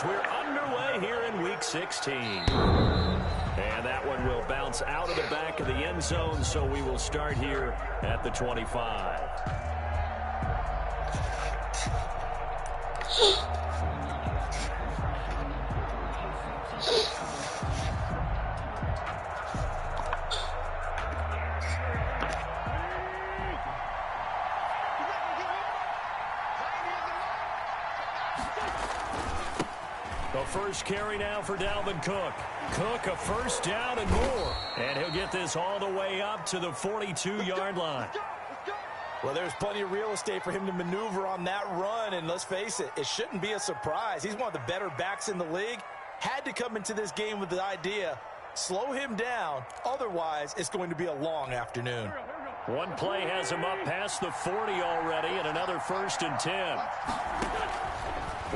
as we're underway here in Week 16. And that one will bounce out of the back of the end zone, so we will start here at the 25. The first carry now for Dalvin Cook. Cook, a first down and more. And he'll get this all the way up to the 42-yard line. Well, there's plenty of real estate for him to maneuver on that run. And let's face it, it shouldn't be a surprise. He's one of the better backs in the league. Had to come into this game with the idea, slow him down. Otherwise, it's going to be a long afternoon. One play has him up past the 40 already, and another 1st and 10.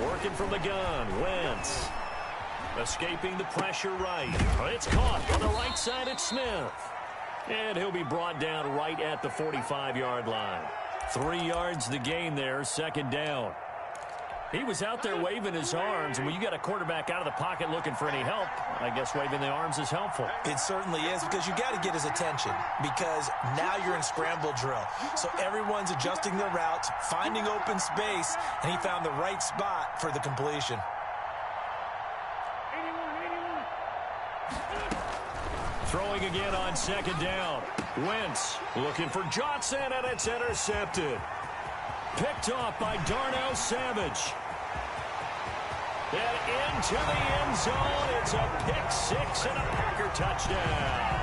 Working from the gun, Wentz. Escaping the pressure right. It's caught on the right side at Smith. And he'll be brought down right at the 45-yard line. 3 yards the gain there, 2nd down. He was out there waving his arms, and when you got a quarterback out of the pocket looking for any help, I guess waving the arms is helpful. It certainly is, because you got to get his attention, because now you're in scramble drill. So everyone's adjusting their routes, finding open space, and he found the right spot for the completion. Throwing again on 2nd down. Wentz looking for Johnson, and it's intercepted. Picked off by Darnell Savage. And into the end zone. It's a pick 6 and a Packer touchdown.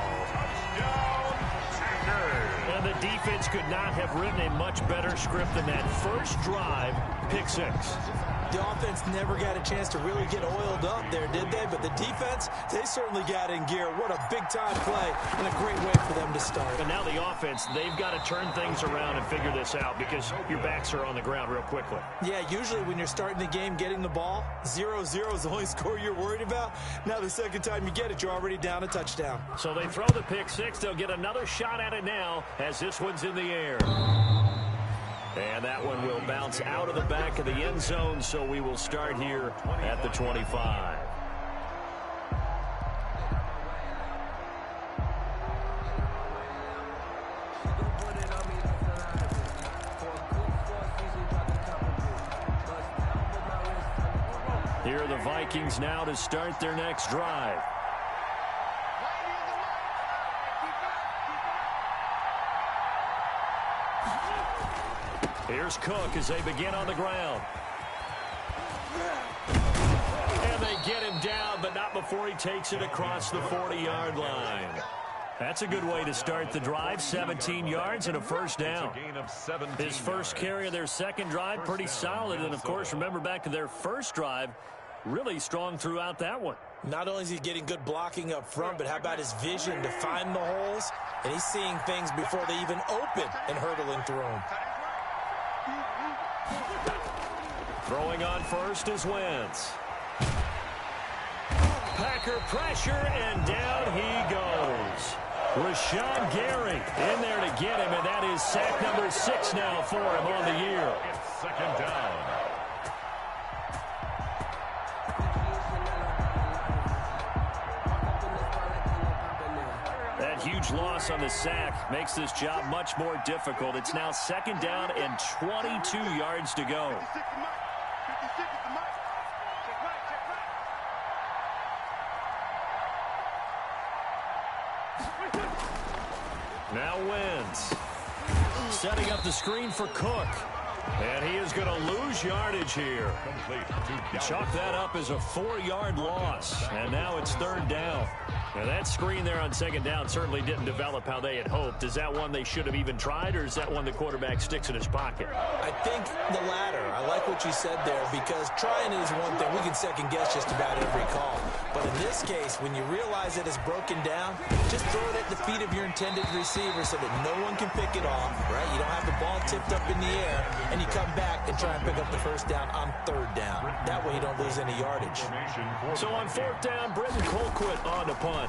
And the defense could not have written a much better script than that first drive, pick 6. The offense never got a chance to really get oiled up there, did they? But the defense, they certainly got in gear. What a big-time play and a great way for them to start. And now the offense, they've got to turn things around and figure this out, because your backs are on the ground real quickly. Yeah, usually when you're starting the game getting the ball, 0-0 is the only score you're worried about. Now the second time you get it, you're already down a touchdown. So they throw the pick 6. They'll get another shot at it now as this one's in the air. And that one will bounce out of the back of the end zone, so we will start here at the 25. Here are the Vikings now to start their next drive. Here's Cook as they begin on the ground. And they get him down, but not before he takes it across the 40-yard line. That's a good way to start the drive. 17 yards and a first down. His first carry of their second drive, pretty solid. And, of course, remember back to their first drive, really strong throughout that one. Not only is he getting good blocking up front, but how about his vision to find the holes? And he's seeing things before they even open and hurdling through them. Throwing on first is Wentz. Packer pressure, and down he goes. Rashawn Gary in there to get him, and that is sack number 6 now for him on the year. It's 2nd down. That huge loss on the sack makes this job much more difficult. It's now 2nd down and 22 yards to go. Now Wentz setting up the screen for Cook. And he is going to lose yardage here. Chalk that up as a 4-yard loss. And now it's 3rd down. Now that screen there on 2nd down certainly didn't develop how they had hoped. Is that one they should have even tried, or is that one the quarterback sticks in his pocket? I think the latter. I like what you said there, because trying it is one thing. We can second guess just about every call. But in this case, when you realize that it's broken down, just throw it at the feet of your intended receiver so that no one can pick it off, right? You don't have the ball tipped up in the air, and you come back and try and pick up the first down on 3rd down. That way you don't lose any yardage. So on 4th down, Britton Colquitt on to punt.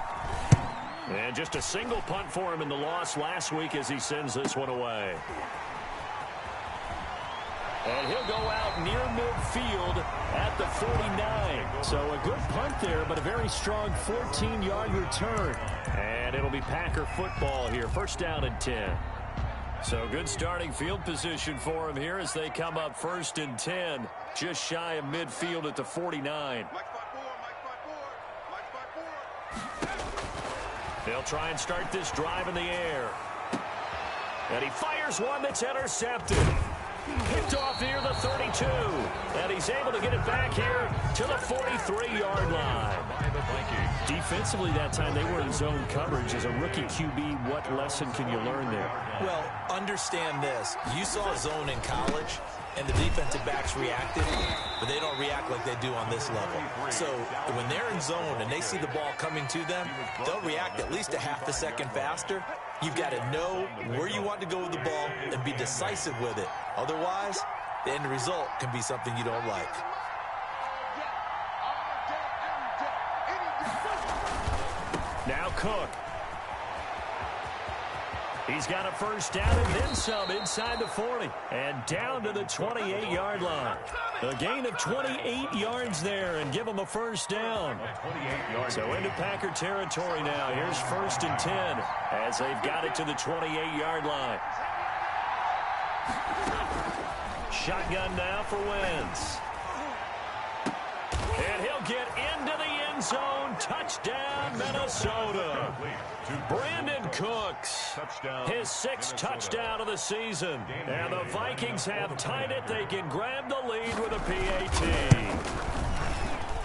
And just a single punt for him in the loss last week as he sends this one away. And he'll go out near midfield at the 49. So a good punt there, but a very strong 14-yard return. And it'll be Packer football here. First down and 10. So good starting field position for him here as they come up first and 10. Just shy of midfield at the 49. They'll try and start this drive in the air. And he fires one that's intercepted. Picked off near the 32. And he's able to get it back here to the 43-yard line. Defensively that time they were in zone coverage. As a rookie QB, what lesson can you learn there? Well, understand this. You saw zone in college, and the defensive backs reacted, but they don't react like they do on this level. So when they're in zone and they see the ball coming to them, they'll react at least a half a second faster. You've got to know where you want to go with the ball and be decisive with it. Otherwise, the end result can be something you don't like. Now Cook. He's got a first down and then some inside the 40. And down to the 28-yard line. A gain of 28 yards there and give them a first down. So into Packer territory now. Here's first and 10 as they've got it to the 28-yard line. Shotgun now for Wentz. And he'll get into the end zone. Touchdown, Minnesota. Brandon Cooks, his sixth touchdown of the season. And the Vikings have tied it. They can grab the lead with a PAT.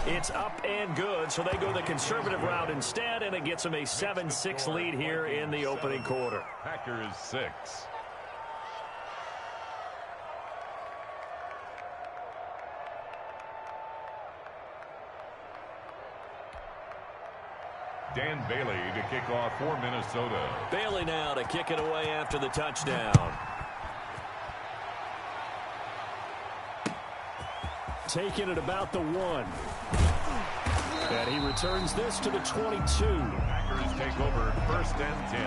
It's up and good, so they go the conservative route instead, and it gets them a 7-6 lead here in the opening quarter. Packers 6. Dan Bailey to kick off for Minnesota. Bailey now to kick it away after the touchdown. Taking it about the 1. And he returns this to the 22. Packers take over first and 10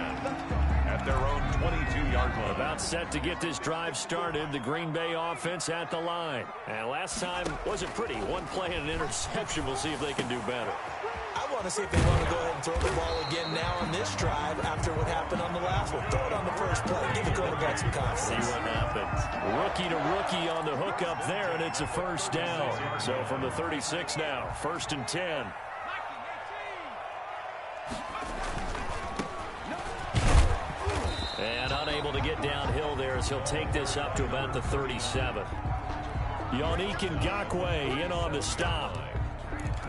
at their own 22-yard line. About set to get this drive started. The Green Bay offense at the line. And last time wasn't pretty. One play and an interception. We'll see if they can do better. I want to see if they want to go ahead and throw the ball again now on this drive after what happened on the last one. Throw it on the first play. Give the quarterback some confidence. See what happens. Rookie to rookie on the hook up there, and it's a first down. So from the 36 now, first and 10. And unable to get downhill there as he'll take this up to about the 37. Yannick Ngakoue in on the stop.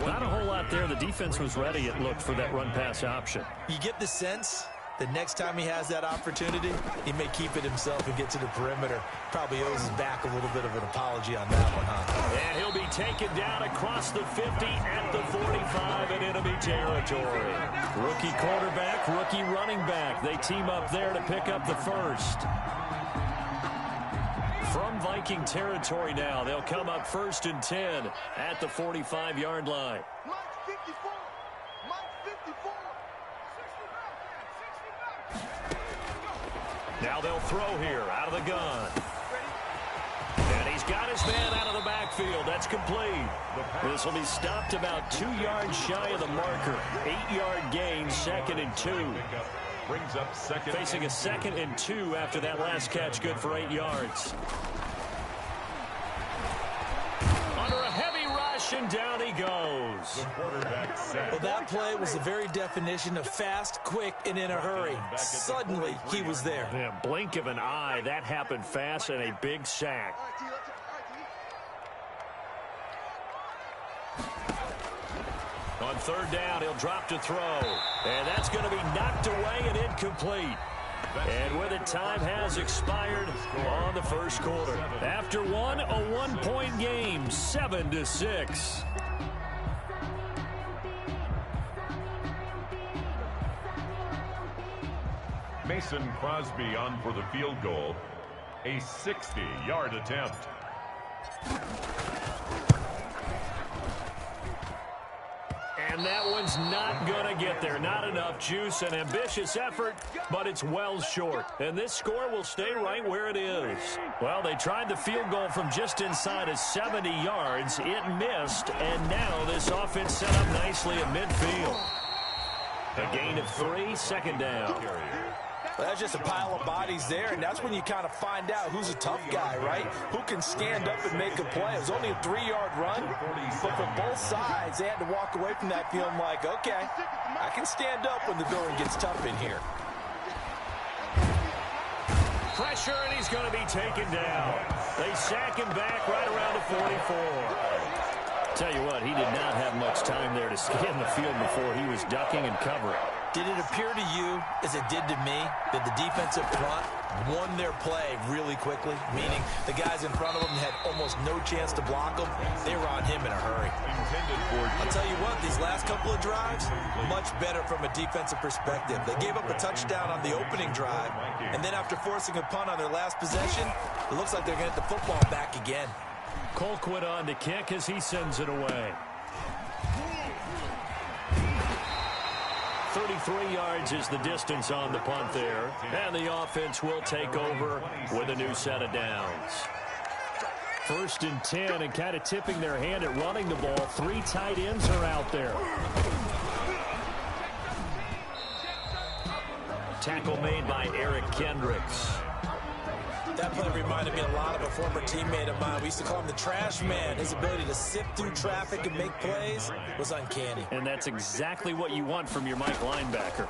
Not a whole lot there. The defense was ready, it looked, for that run-pass option. You get the sense that next time he has that opportunity, he may keep it himself and get to the perimeter. Probably owes his back a little bit of an apology on that one, huh? And he'll be taken down across the 50 at the 45 in enemy territory. Rookie quarterback, rookie running back. They team up there to pick up the first. From Viking territory now, they'll come up first and 10 at the 45-yard line. Now they'll throw here out of the gun. And he's got his man out of the backfield. That's complete. This will be stopped about 2 yards shy of the marker. 8-yard gain, second and 2. Brings up second. Facing a second and 2 after that last catch, good for 8 yards. Under a heavy rush, and down he goes. Well, that play was the very definition of fast, quick, and in a hurry. Suddenly, he was there. Yeah, blink of an eye, that happened fast, and a big sack. On third down, he'll drop to throw. And that's going to be knocked away and incomplete. And with it, time has expired on the first quarter. After one, a one-point game, 7-6. Mason Crosby on for the field goal. A 60-yard attempt. And that one's not going to get there. Not enough juice. An ambitious effort, but it's well short. And this score will stay right where it is. Well, they tried the field goal from just inside of 70 yards. It missed, and now this offense set up nicely at midfield. A gain of 3, second down. Well, that's just a pile of bodies there, and that's when you kind of find out who's a tough guy, right? Who can stand up and make a play. It was only a 3-yard run, but for both sides, they had to walk away from that feeling like, okay, I can stand up when the going gets tough in here. Pressure, and he's going to be taken down. They sack him back right around the 44. Tell you what, he did not have much time there to scan the field before he was ducking and covering. Did it appear to you, as it did to me, that the defensive front won their play really quickly? Meaning the guys in front of them had almost no chance to block them. They were on him in a hurry. I'll tell you what, these last couple of drives, much better from a defensive perspective. They gave up a touchdown on the opening drive, and then after forcing a punt on their last possession, it looks like they're going to get the football back again. Colquitt on to kick as he sends it away. 33 yards is the distance on the punt there. And the offense will take over with a new set of downs. 1st and 10, and kind of tipping their hand at running the ball. 3 tight ends are out there. Tackle made by Eric Kendricks. That play reminded me a lot of a former teammate of mine. We used to call him the trash man. His ability to sift through traffic and make plays was uncanny. And that's exactly what you want from your Mike linebacker.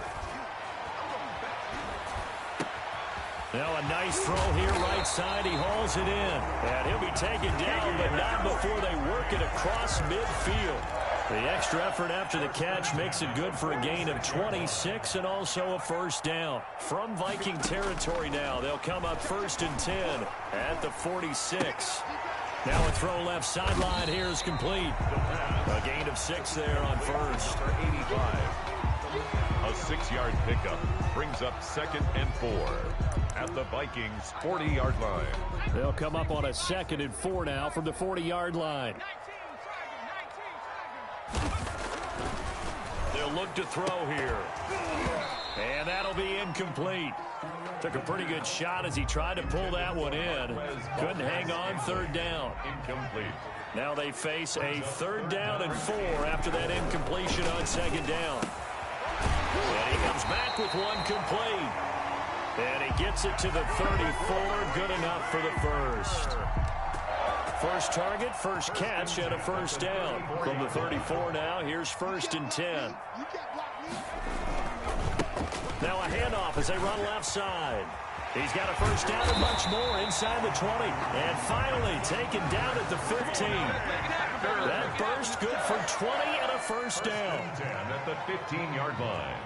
Now a nice throw here right side. He hauls it in. And he'll be taken down, but not before they work it across midfield. The extra effort after the catch makes it good for a gain of 26 and also a first down. From Viking territory now, they'll come up 1st and 10 at the 46. Now a throw left sideline here is complete. A gain of 6 there on first. 85. A 6-yard pickup brings up 2nd and 4 at the Vikings 40-yard line. They'll come up on a 2nd and 4 now from the 40-yard line. They'll look to throw here. And that'll be incomplete. Took a pretty good shot as he tried to pull that one in. Couldn't hang on, 3rd down. Incomplete. Now they face a 3rd down and 4 after that incompletion on 2nd down. And he comes back with one complete. And he gets it to the 34. Good enough for the first. First target, first catch, and a first down. From the 34 now, here's 1st and 10. Now a handoff as they run left side. He's got a first down and much more inside the 20. And finally taken down at the 15. That burst good for 20 and a first down. At the 15-yard line.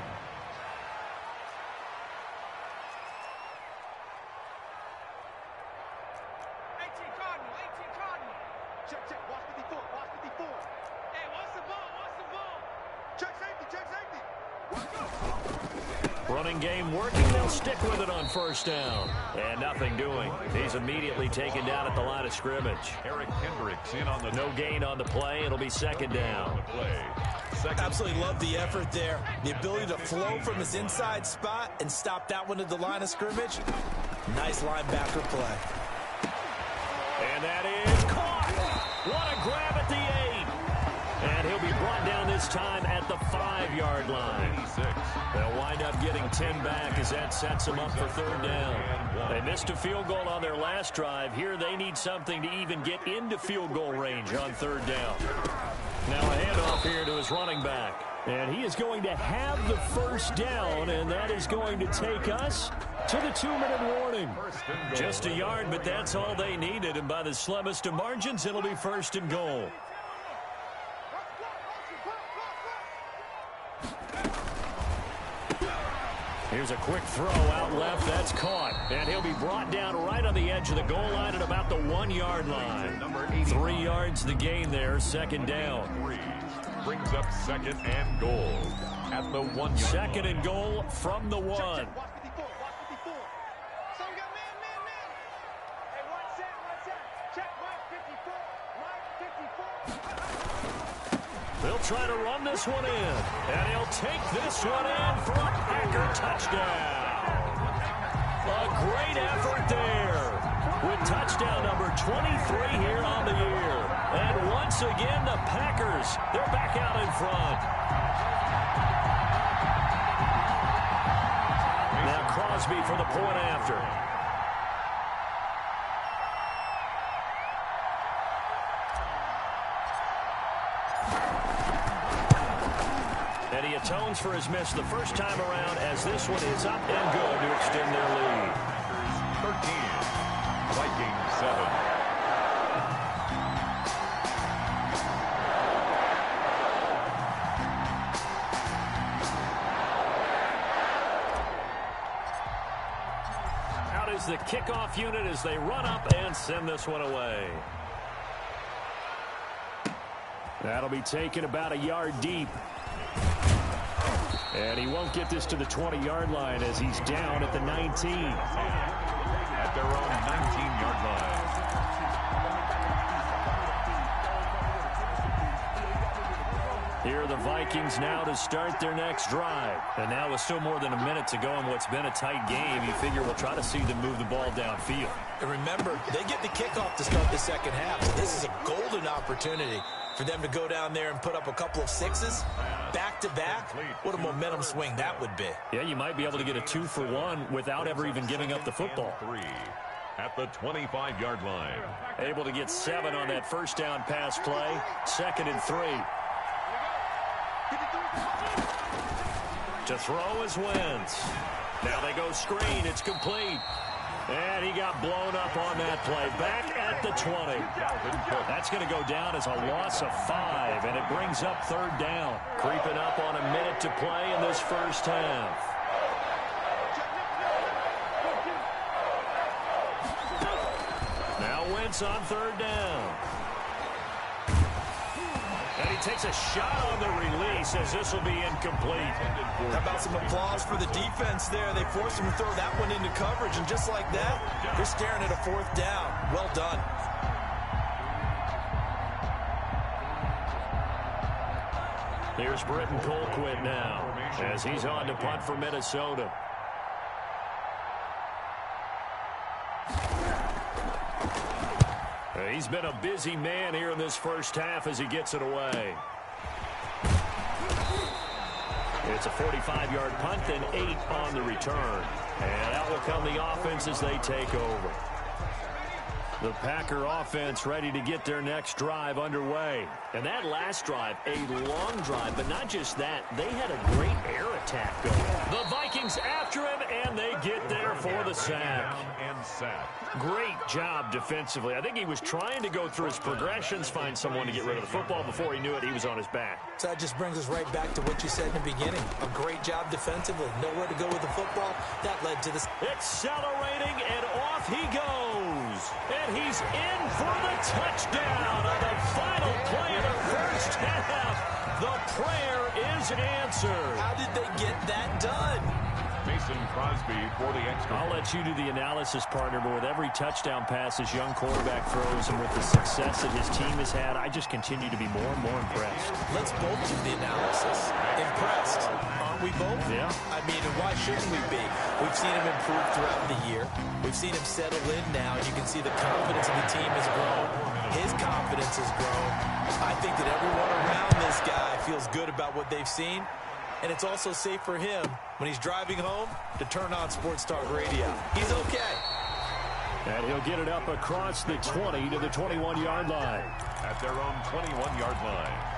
Running game working. They'll stick with it on first down. And nothing doing. He's immediately taken down at the line of scrimmage. Eric Kendricks in on the no gain on the play. It'll be 2nd down. Absolutely love the effort there. The ability to flow from his inside spot and stop that one at the line of scrimmage. Nice linebacker play. And that is caught. What a grab at the 8. And he'll be brought down this time at the 5-yard line. They'll wind up getting 10 back as that sets them up for 3rd down. They missed a field goal on their last drive. Here they need something to even get into field goal range on 3rd down. Now a handoff here to his running back. And he is going to have the first down, and that is going to take us to the 2-minute warning. Just a yard, but that's all they needed. And by the slimmest of margins, it'll be 1st and goal. Here's a quick throw out left. That's caught. And he'll be brought down right on the edge of the goal line at about the 1-yard line. 3 yards the gain there. 2nd down. Brings up 2nd and goal at the 1-yard 2nd and goal from the 1. They'll try to run this one in. And he'll take this one in for a Packer touchdown. A great effort there with touchdown number 23 here on the year. And once again, the Packers, they're back out in front. Now Crosby for the point after. And he atones for his miss the first time around as this one is up and good to extend their lead. 13, Vikings 7. Out is the kickoff unit as they run up and send this one away. That'll be taken about a yard deep. And he won't get this to the 20-yard line as he's down at the 19. At their own 19-yard line. Here are the Vikings now to start their next drive. And now with still more than a minute to go in what's been a tight game, you figure we'll try to see them move the ball downfield. And remember, they get the kickoff to start the second half. So this is a golden opportunity for them to go down there and put up a couple of sixes back-to-back. What a momentum swing that would be. Yeah, you might be able to get a 2-for-1 without ever even giving up the football. 3 at the 25-yard line. Able to get 7 on that first down pass play. 2nd and 3. To throw is Wentz. Now they go screen. It's complete. And he got blown up on that play. Back at the 20. That's going to go down as a loss of 5, and it brings up 3rd down. Creeping up on a minute to play in this first half. Now Wentz on 3rd down. And he takes a shot on the release as this will be incomplete. How about some applause for the defense there? They forced him to throw that one into coverage, and just like that, they're staring at a 4th down. Well done. Here's Britton Colquitt now as he's on to punt for Minnesota. He's been a busy man here in this first half as he gets it away. It's a 45-yard punt and 8 on the return. And out will come the offense as they take over. The Packer offense ready to get their next drive underway. And that last drive, a long drive, but not just that. They had a great air attack going. The Vikings after him, and they get there for the sack. Great job defensively. I think he was trying to go through his progressions, find someone to get rid of the football. Before he knew it, he was on his back. So that just brings us right back to what you said in the beginning. A great job defensively. Nowhere to go with the football. That led to this. Accelerating, and off he goes. And he's in for the touchdown on the final play of the first half. The prayer is answered. How did they get that done? Mason Crosby for the extra. I'll let you do the analysis, partner, but with every touchdown pass this young quarterback throws and with the success that his team has had, I just continue to be more and more impressed. Let's both do the analysis. Impressed. Aren't we both? Yeah. I mean, and why shouldn't we be? We've seen him improve throughout the year. We've seen him settle in now. You can see the confidence of the team has grown. His confidence has grown. I think that everyone around this guy feels good about what they've seen. And it's also safe for him when he's driving home to turn on Sports Talk Radio. He's okay. And he'll get it up across the 20 to the 21-yard line. At their own 21-yard line.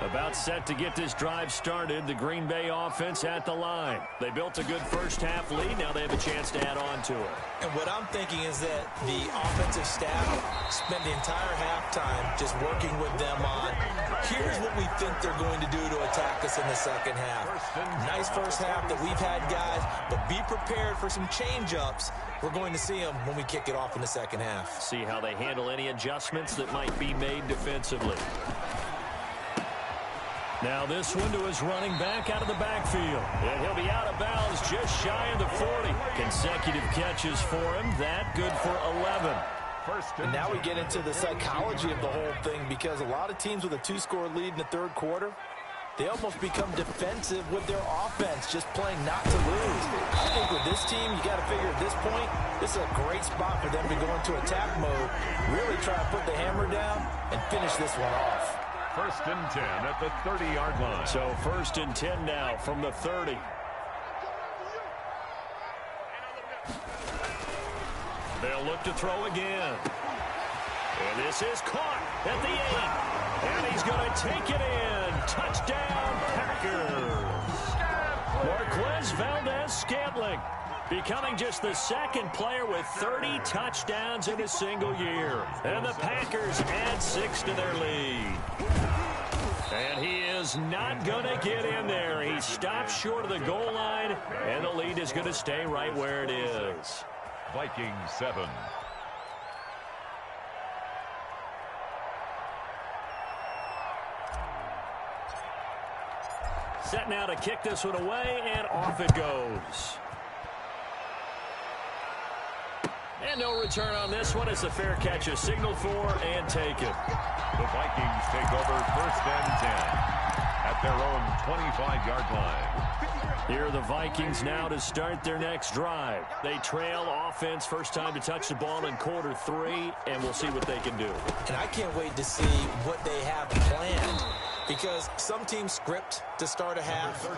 About set to get this drive started, the Green Bay offense at the line. They built a good first-half lead. Now they have a chance to add on to it. And what I'm thinking is that the offensive staff spent the entire halftime just working with them on, here's what we think they're going to do to attack us in the second half. Nice first half that we've had, guys, but be prepared for some change-ups. We're going to see them when we kick it off in the second half. See how they handle any adjustments that might be made defensively. Now this one to his running back out of the backfield. And he'll be out of bounds just shy of the 40. Consecutive catches for him. That good for 11. And now we get into the psychology of the whole thing, because a lot of teams with a 2-score lead in the third quarter, they almost become defensive with their offense, just playing not to lose. I think with this team, you got to figure at this point, this is a great spot for them to go into attack mode, really try to put the hammer down and finish this one off. 1st and 10 at the 30-yard line. So 1st and 10 now from the 30. They'll look to throw again. And this is caught at the 8. And he's going to take it in. Touchdown, Packers. Marquez Valdez-Scantling becoming just the second player with 30 touchdowns in a single year. And the Packers add 6 to their lead. And he is not going to get in there. He stops short of the goal line, and the lead is going to stay right where it is. Vikings 7. Set now to kick this one away, and off it goes. And no return on this one. It's a fair catch, a signal for, and take it. The Vikings take over 1st and 10 at their own 25-yard line. Here are the Vikings now to start their next drive. They trail offense, first time to touch the ball in quarter 3, and we'll see what they can do. And I can't wait to see what they have planned, because some teams script to start a half.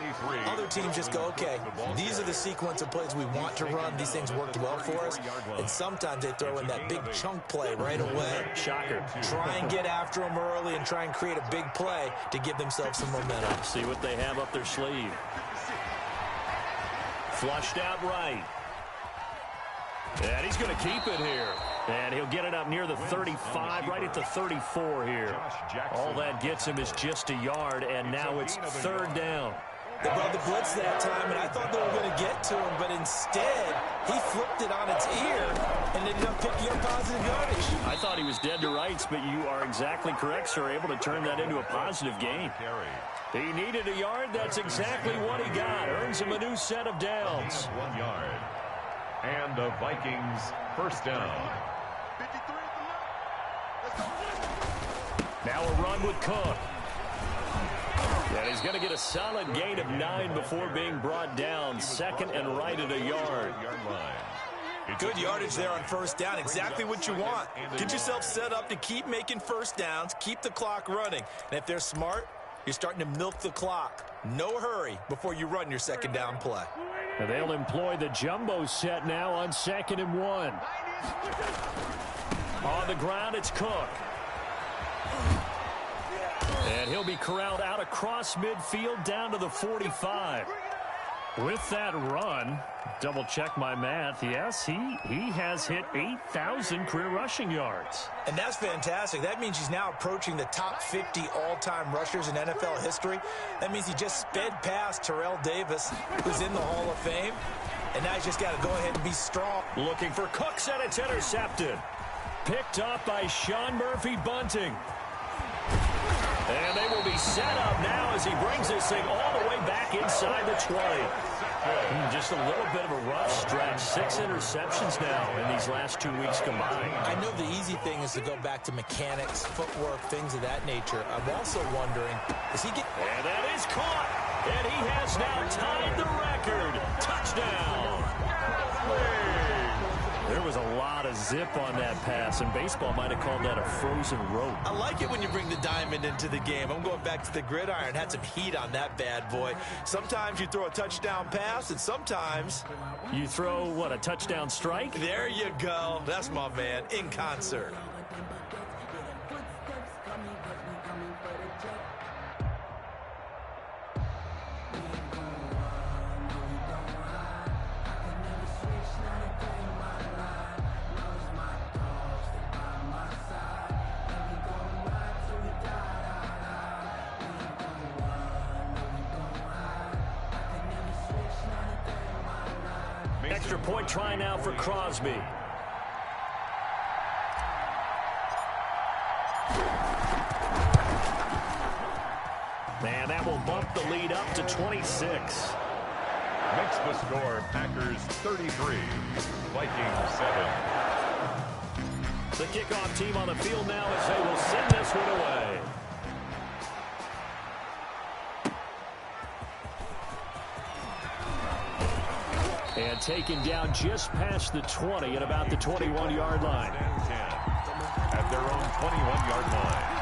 Other teams just go, okay, these are the sequence of plays we want to run. These things worked well for us. And sometimes they throw in that big chunk play right away. Shocker. Try and get after them early and try and create a big play to give themselves some momentum. See what they have up their sleeve. Flushed out right. And he's going to keep it here. And he'll get it up near the 35, right at the 34 here. All that gets him is just a yard, and now it's 3rd down. They brought the blitz that time, and I thought they were going to get to him, but instead, he flipped it on its ear and ended up picking up positive yardage. I thought he was dead to rights, but you are exactly correct, sir. Able to turn that into a positive gain. He needed a yard. That's exactly what he got. Earns him a new set of downs. 1 yard. And the Vikings 1st down. Now a run with Cook. And he's going to get a solid gain of 9 before being brought down. 2nd and right at a yard. Good yardage there on 1st down. Exactly what you want. Get yourself set up to keep making 1st downs. Keep the clock running. And if they're smart, you're starting to milk the clock. No hurry before you run your 2nd down play. And they'll employ the jumbo set now on 2nd and 1. On the ground, it's Cook. And he'll be corralled out across midfield down to the 45. With that run, double check my math, yes, he has hit 8,000 career rushing yards. And that's fantastic. That means he's now approaching the top 50 all-time rushers in NFL history. That means he just sped past Terrell Davis, who's in the Hall of Fame. And now he's just got to go ahead and be strong. Looking for Cooks, and it's intercepted. Picked up by Sean Murphy-Bunting. And they will be set up now as he brings this thing all the way back inside the 20. Just a little bit of a rough stretch. 6 interceptions now in these last 2 weeks combined. I know the easy thing is to go back to mechanics, footwork, things of that nature. I'm also wondering, does he get... And that is caught. And he has now tied the record. Touchdown. There was a lot of zip on that pass, and baseball might have called that a frozen rope. I like it when you bring the diamond into the game. I'm going back to the gridiron. Had some heat on that bad boy. Sometimes you throw a touchdown pass, and sometimes... You throw, what, a touchdown strike? There you go. That's my man, in concert. Extra point try now for Crosby. And that will bump the lead up to 26. Makes the score Packers 33, Vikings 7. The kickoff team on the field now as they will send this one away. And taken down just past the 20 at about the 21-yard line. At their own 21-yard line.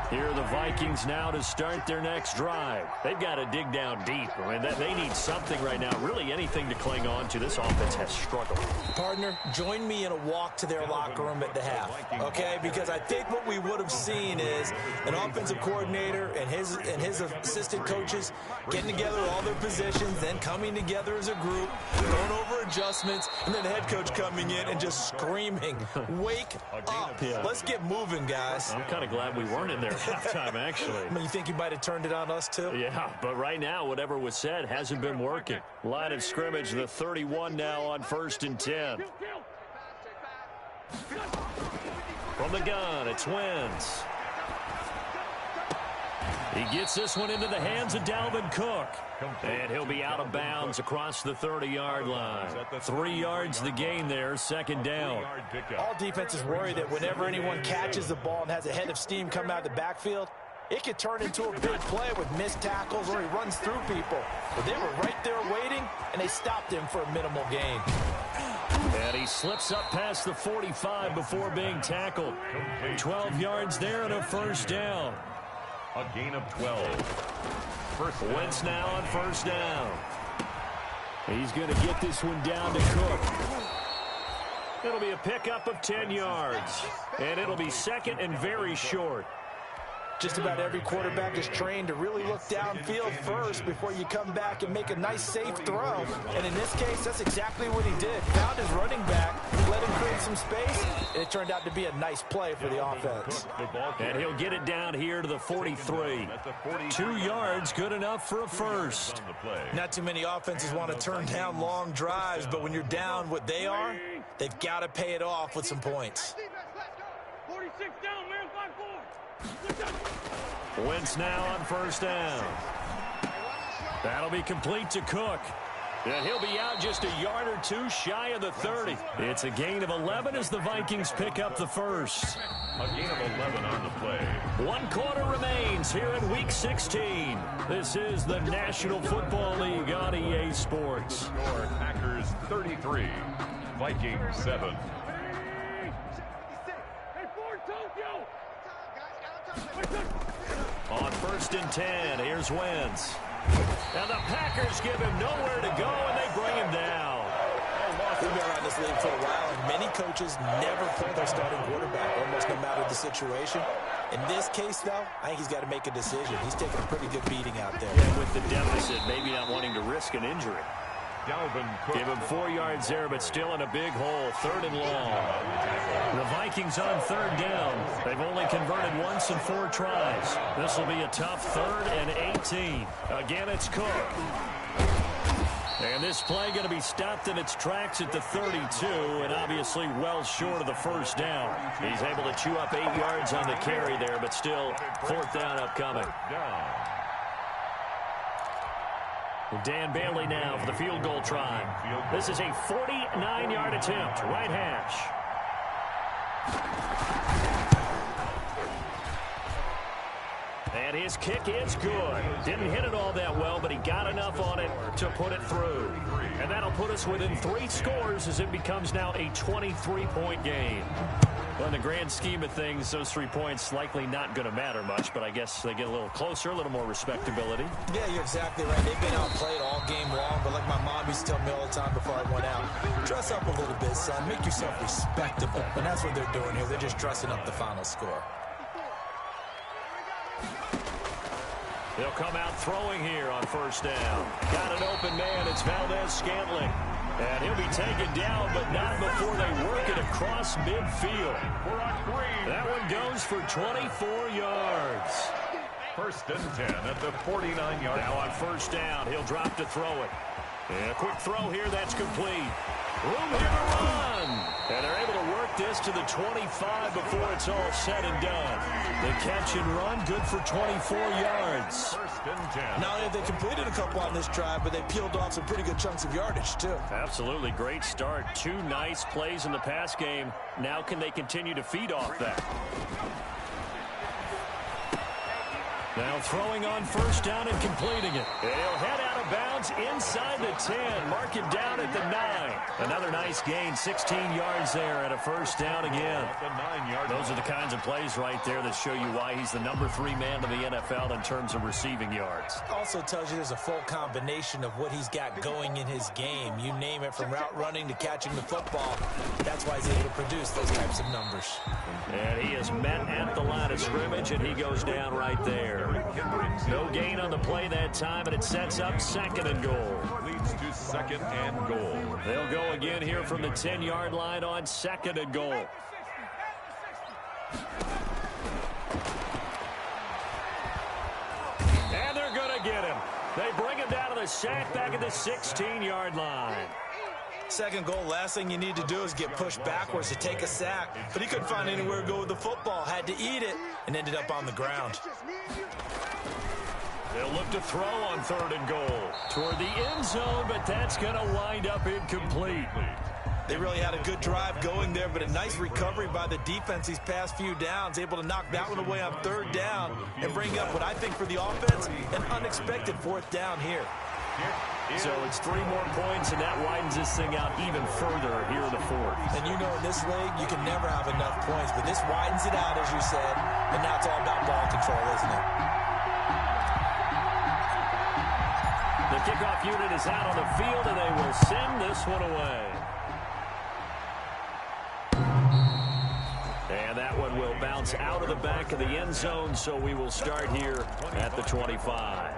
Here are the Vikings now to start their next drive. They've got to dig down deep. I mean, they need something right now, really anything to cling on to. This offense has struggled. Partner, join me in a walk to their locker room at the half, okay? Because I think what we would have seen is an offensive coordinator and his assistant coaches getting together all their positions, then coming together as a group, going over adjustments, and then the head coach coming in and just screaming, wake up. Yeah. Let's get moving, guys. I'm kind of glad we weren't in there at halftime, actually. I mean, you think he might have turned it on us, too? Yeah, but right now, whatever was said hasn't been working. Line of scrimmage, the 31 now on 1st and 10. From the gun, it's Wentz. He gets this one into the hands of Dalvin Cook. And he'll be out of bounds across the 30-yard line. 3 yards the gain there, 2nd down. All defenses worry that whenever anyone catches the ball and has a head of steam come out of the backfield, it could turn into a big play with missed tackles or he runs through people. But they were right there waiting, and they stopped him for a minimal gain. And he slips up past the 45 before being tackled. 12 yards there and a 1st down. A gain of 12. Wentz now on 1st down. He's going to get this one down to Cook. It'll be a pickup of 10 yards. And it'll be 2nd and very short. Just about every quarterback is trained to really look downfield first before you come back and make a nice, safe throw. And in this case, that's exactly what he did. Found his running back, let him create some space, and it turned out to be a nice play for the offense. And he'll get it down here to the 43. 2 yards, good enough for a first. Not too many offenses want to turn down long drives, but when you're down what they are, they've got to pay it off with some points. 46 down, man, 5-4. Wentz now on 1st down. That'll be complete to Cook. And he'll be out just a yard or two shy of the 30. It's a gain of 11 as the Vikings pick up the first. A gain of 11 on the play. 1 quarter remains here in Week 16. This is the National Football League on EA Sports. Score Packers 33, Vikings 7. On 1st and 10, here's Wentz. Now the Packers give him nowhere to go, and they bring him down. We've been around this league for a while, and many coaches never pull their starting quarterback, almost no matter the situation. In this case, though, I think he's got to make a decision. He's taking a pretty good beating out there. Yeah, with the deficit, maybe not wanting to risk an injury. Dalvin Cook. Give him 4 yards there, but still in a big hole. 3rd and long. The Vikings on 3rd down. They've only converted once in 4 tries. This will be a tough 3rd and 18. Again, it's Cook. And this play going to be stopped in its tracks at the 32, and obviously well short of the 1st down. He's able to chew up 8 yards on the carry there, but still 4th down upcoming. Dan Bailey now for the field goal try. This is a 49-yard attempt, right hash. And his kick is good. Didn't hit it all that well, but he got enough on it to put it through. And that'll put us within 3 scores as it becomes now a 23-point game. Well, in the grand scheme of things, those 3 points likely not going to matter much, but I guess they get a little closer, a little more respectability. Yeah, you're exactly right. They've been outplayed all game long, but like my mom used to tell me all the time before I went out, dress up a little bit, son. Make yourself respectable. And that's what they're doing here. They're just dressing up the final score. They'll come out throwing here on 1st down. Got an open man. It's Valdez-Scantling. And he'll be taken down, but not before they work it across midfield. That one goes for 24 yards. 1st and 10 at the 49-yard line. Now on 1st down, he'll drop to throw it. And a quick throw here, that's complete. Room here to run. And they're able to work get this to the 25 before it's all said and done. The catch and run, good for 24 yards. Not only have they completed a couple on this drive, but they peeled off some pretty good chunks of yardage, too. Absolutely great start. 2 nice plays in the pass game. Now can they continue to feed off that? Now throwing on first down and completing it. He'll head out of bounds inside the 10. Mark him down at the 9. Another nice gain, 16 yards there at a first down again. Those are the kinds of plays right there that show you why he's the number 3 man in the NFL in terms of receiving yards. Also tells you there's a full combination of what he's got going in his game. You name it, from route running to catching the football. That's why he's able to produce those types of numbers. And he is met at the line of scrimmage, and he goes down right there. No gain on the play that time, and it sets up 2nd and goal. Leads to 2nd and goal. They'll go again here from the 10-yard line on 2nd and goal. And they're going to get him. They bring him down to the sack back at the 16-yard line. 2nd goal, last thing you need to do is get pushed backwards to take a sack. But he couldn't find anywhere to go with the football. Had to eat it and ended up on the ground. They'll look to throw on 3rd and goal toward the end zone, but that's going to wind up incomplete. They really had a good drive going there, but a nice recovery by the defense these past few downs, able to knock that one away on 3rd down and bring up what I think for the offense, an unexpected 4th down here. So it's 3 more points, and that widens this thing out even further here in the 4th. And you know, in this league, you can never have enough points, but this widens it out, as you said, and now it's all about ball control, isn't it? The kickoff unit is out on the field, and they will send this one away. And that one will bounce out of the back of the end zone, so we will start here at the 25.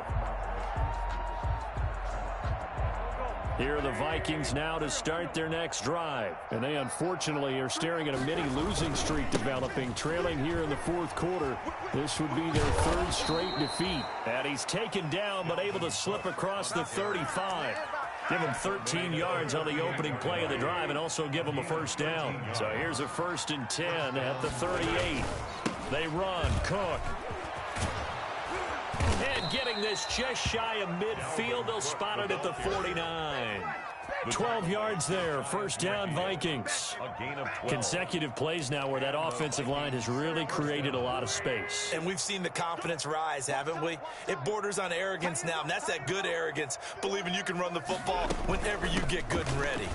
Here are the Vikings now to start their next drive. And they unfortunately are staring at a mini losing streak developing, trailing here in the 4th quarter. This would be their 3rd straight defeat. And he's taken down but able to slip across the 35. Give him 13 yards on the opening play of the drive and also give him a first down. So here's a 1st and 10 at the 38. They run. Cook. And getting this just shy of midfield, they'll spot it at the 49. 12 yards there, 1st down Vikings. Consecutive plays now where that offensive line has really created a lot of space. And we've seen the confidence rise, haven't we? It borders on arrogance now, and that's that good arrogance, believing you can run the football whenever you get good and ready.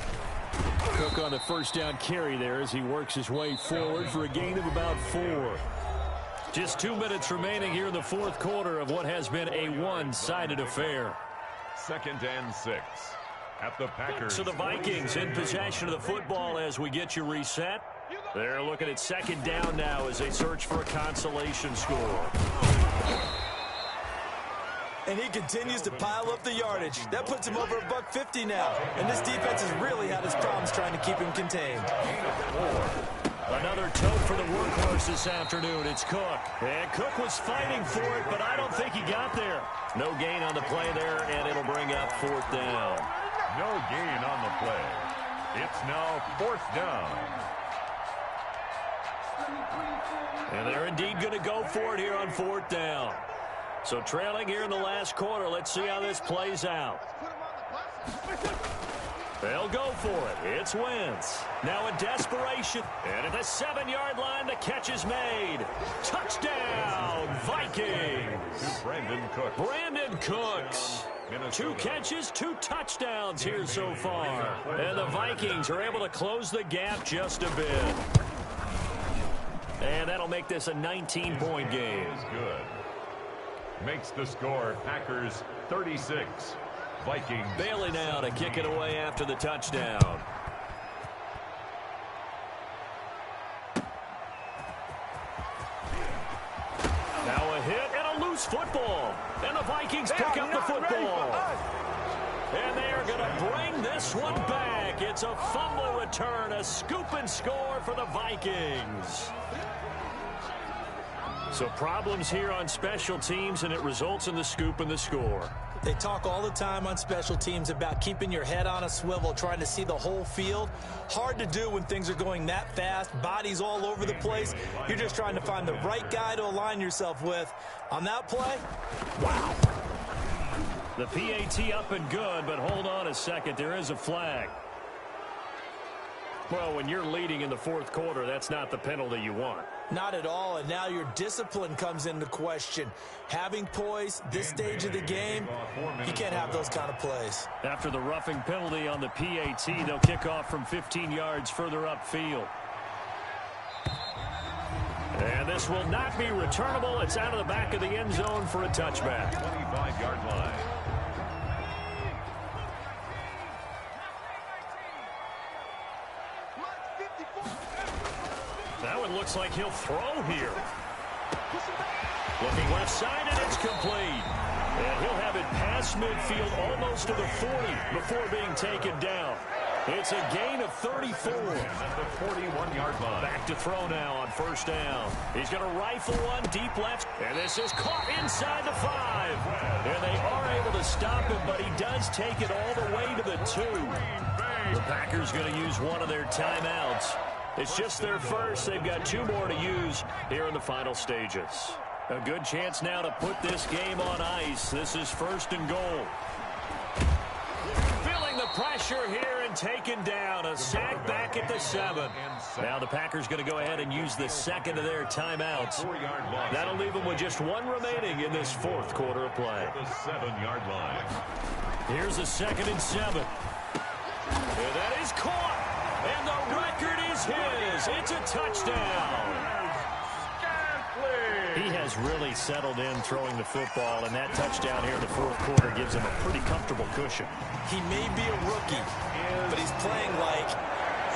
Cook on the 1st down carry there as he works his way forward for a gain of about 4. Just 2 minutes remaining here in the 4th quarter of what has been a one-sided affair. 2nd and 6 at the Packers. So the Vikings in possession of the football as we get you reset. They're looking at 2nd down now as they search for a consolation score. And he continues to pile up the yardage. That puts him over $150 now. And this defense has really had its problems trying to keep him contained. Another tote for the workhorse this afternoon. It's Cook. And Cook was fighting for it, but I don't think he got there. No gain on the play there, and it'll bring up 4th down. No gain on the play. It's now 4th down. And they're indeed going to go for it here on 4th down. So trailing here in the last quarter. Let's see how this plays out. They'll go for it. It's Wentz. Now in desperation. And at the 7-yard line, the catch is made. Touchdown, Vikings. Brandon Cooks. Brandon Cooks. 2 catches, 2 touchdowns here so far. And the Vikings are able to close the gap just a bit. And that'll make this a 19-point game. Good. Makes the score Packers 36. Vikings. Bailey now to kick it away after the touchdown. Now a hit and a loose football. And the Vikings pick up the football. And they are going to bring this one back. It's a fumble return, a scoop and score for the Vikings. So problems here on special teams, and it results in the scoop and the score. They talk all the time on special teams about keeping your head on a swivel, trying to see the whole field. Hard to do when things are going that fast, bodies all over the place. You're just trying to find the right guy to align yourself with. On that play, wow. The PAT up and good, but hold on a second. There is a flag. Well, when you're leading in the fourth quarter, that's not the penalty you want. Not at all, and now your discipline comes into question. Having poise, this stage of the game, you can't have those kind of plays. After the roughing penalty on the PAT, they'll kick off from 15 yards further upfield. And this will not be returnable. It's out of the back of the end zone for a touchback. 25-yard line. That one looks like he'll throw here. Looking left side, and it's complete. And he'll have it past midfield almost to the 40 before being taken down. It's a gain of 34. At the 41-yard line. Back to throw now on first down. He's going to rifle one deep left. And this is caught inside the 5. And they are able to stop him, but he does take it all the way to the 2. The Packers going to use one of their timeouts. It's just their first. They've got 2 more to use here in the final stages. A good chance now to put this game on ice. This is first and goal. Feeling the pressure here and taken down. A sack back at the 7. Now the Packers going to go ahead and use the second of their timeouts. That'll leave them with just 1 remaining in this fourth quarter of play. The 7-yard line. Here's a 2nd and 7. And that is caught. And the record is his. It's a touchdown. He has really settled in throwing the football, and that touchdown here in the fourth quarter gives him a pretty comfortable cushion. He may be a rookie, but he's playing like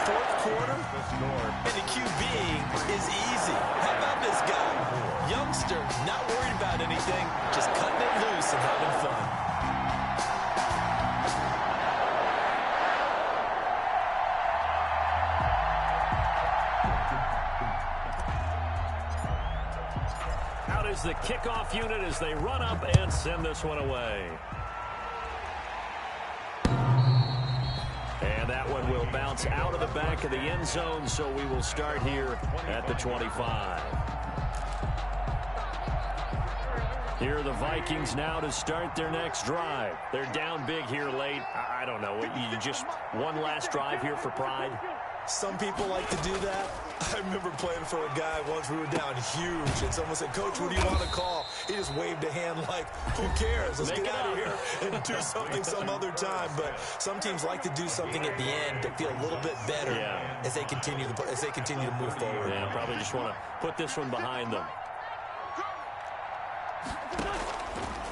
fourth quarter, and the QBing is easy. How about this guy? Youngster, not worried about anything, just cutting it loose and having fun. Is the kickoff unit as they run up and send this one away. And that one will bounce out of the back of the end zone, so we will start here at the 25. Here are the Vikings now to start their next drive. They're down big here late. I don't know. You just one last drive here for pride? Some people like to do that. I remember playing for a guy once. We were down huge, and someone said, "Coach, what do you want to call?" He just waved a hand like, "Who cares? Let's get out of here and do something some other time." But some teams like to do something at the end to feel a little bit better as they continue to move forward. Yeah, probably just want to put this one behind them.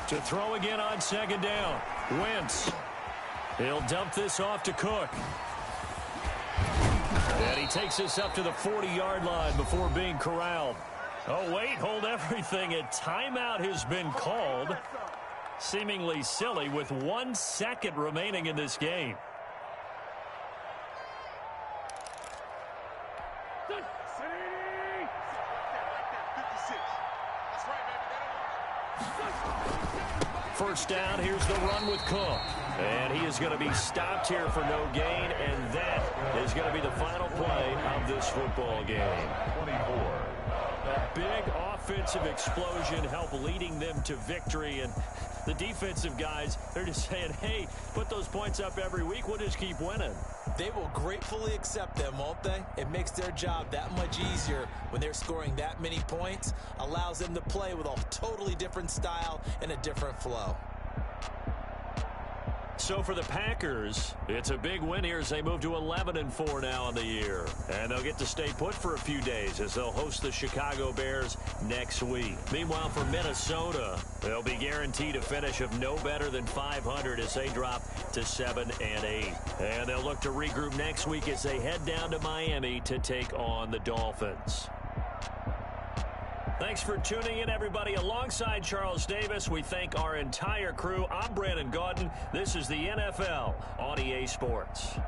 To throw again on 2nd down. Wentz. He'll dump this off to Cook. And he takes this up to the 40-yard line before being corralled. Oh, wait, hold everything. A timeout has been called. Seemingly silly with 1 second remaining in this game. First down, here's the run with Cook. And he is going to be stopped here for no gain, and that is going to be the final play of this football game. 24. A big offensive explosion helped leading them to victory, and the defensive guys, they're just saying, hey, put those points up every week, we'll just keep winning. They will gratefully accept them, won't they? It makes their job that much easier when they're scoring that many points, allows them to play with a totally different style and a different flow. So for the Packers, it's a big win here as they move to 11-4 now on the year. And they'll get to stay put for a few days as they'll host the Chicago Bears next week. Meanwhile, for Minnesota, they'll be guaranteed a finish of no better than 500 as they drop to 7-8. And they'll look to regroup next week as they head down to Miami to take on the Dolphins. Thanks for tuning in, everybody. Alongside Charles Davis, we thank our entire crew. I'm Brandon Gaudin. This is the NFL on EA Sports.